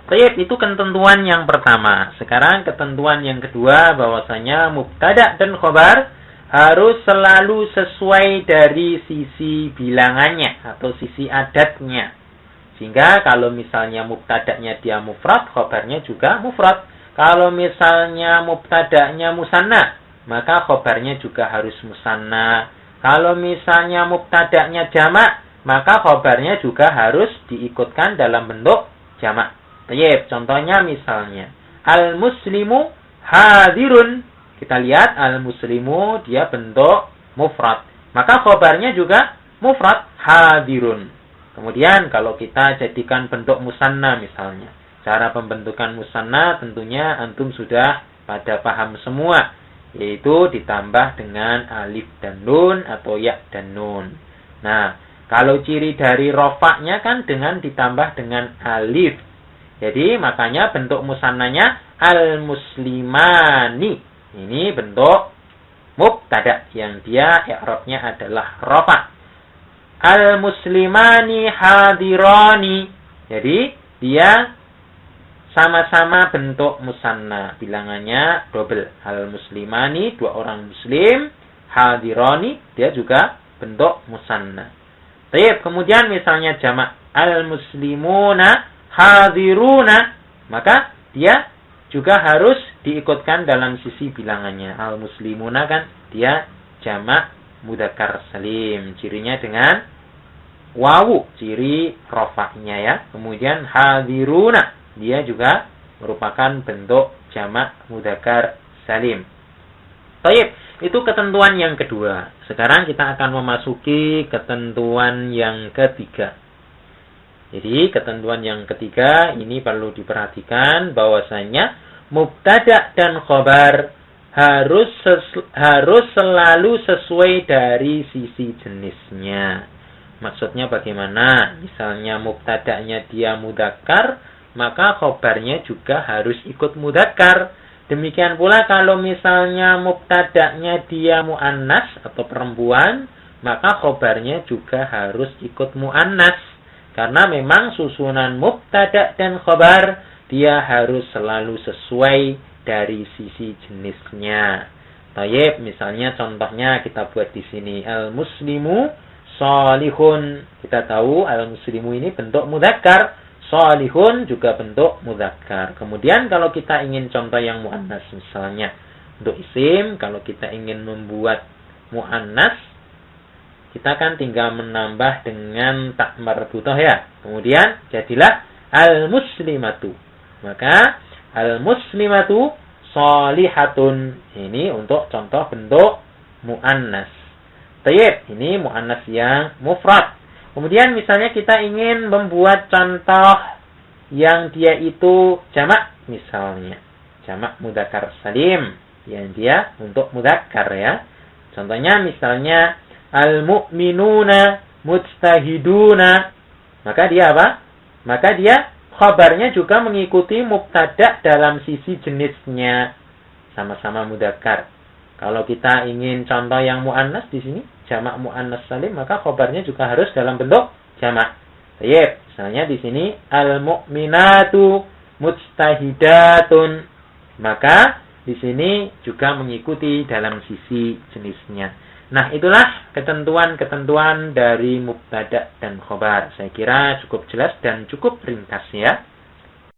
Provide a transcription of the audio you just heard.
Baik, itu ketentuan yang pertama. Sekarang ketentuan yang kedua, bahwasanya mubtada dan khobar harus selalu sesuai dari sisi bilangannya atau sisi adatnya. Sehingga kalau misalnya mubtada'nya dia mufrad, khobarnya juga mufrad. Kalau misalnya mubtada'nya musanna, maka khobarnya juga harus musanna. Kalau misalnya mubtada'nya jamak, maka khobarnya juga harus diikutkan dalam bentuk jamak. Baik, contohnya misalnya al-muslimu hadirun. Kita lihat al-muslimu dia bentuk mufrad. Maka khobarnya juga mufrad hadirun. Kemudian kalau kita jadikan bentuk musanna misalnya. Cara pembentukan musanna tentunya antum sudah pada paham semua. Yaitu ditambah dengan alif dan nun atau ya dan nun. Nah, kalau ciri dari rofaknya kan dengan ditambah dengan alif. Jadi makanya bentuk musannanya al-muslimani. Ini bentuk mubtada yang dia i'rabnya adalah rafa. Al-muslimani hadirani. Jadi dia sama-sama bentuk musanna. Bilangannya double. Al-muslimani, dua orang muslim. Hadirani, dia juga bentuk musanna. Baik, kemudian misalnya jamak al-muslimuna hadiruna, maka dia juga harus diikutkan dalam sisi bilangannya. Al-muslimuna kan dia jamak mudzakkar salim. Cirinya dengan wawu, ciri rofaknya ya. Kemudian hadiruna, dia juga merupakan bentuk jamak mudzakkar salim. Baik, itu ketentuan yang kedua. Sekarang kita akan memasuki ketentuan yang ketiga. Jadi ketentuan yang ketiga ini perlu diperhatikan bahwasanya mubtada dan khobar harus selalu sesuai dari sisi jenisnya. Maksudnya bagaimana? Misalnya mubtada'nya dia mudzakkar, maka khobarnya juga harus ikut mudzakkar. Demikian pula kalau misalnya mubtada'nya dia muannas atau perempuan, maka khobarnya juga harus ikut muannas. Karena memang susunan mubtada dan khobar dia harus selalu sesuai dari sisi jenisnya. Tayyib, misalnya contohnya kita buat di sini al-muslimu sholihun. Kita tahu al-muslimu ini bentuk mudzakkar, sholihun juga bentuk mudzakkar. Kemudian kalau kita ingin contoh yang muannas misalnya untuk isim, kalau kita ingin membuat muannas, kita kan tinggal menambah dengan tak marbutah ya. Kemudian jadilah al-muslimatu. Maka al-muslimatu sholihatun. Ini untuk contoh bentuk muannas. Tayyib, ini muannas yang mufrad. Kemudian misalnya kita ingin membuat contoh yang dia itu jamak misalnya. Jamak mudzakkar salim yang dia untuk mudzakkar ya. Contohnya misalnya al-mu'minuna mujtahiduna. Maka dia apa? Maka dia khabarnya juga mengikuti mubtada dalam sisi jenisnya. Sama-sama mudzakkar. Kalau kita ingin contoh yang muannas di sini, jamak muannas salim, maka khabarnya juga harus dalam bentuk jamak. Baik, misalnya di sini al-mu'minatu mujtahidatun. Maka di sini juga mengikuti dalam sisi jenisnya. Nah, itulah ketentuan-ketentuan dari mubtada dan khobar. Saya kira cukup jelas dan cukup ringkas ya.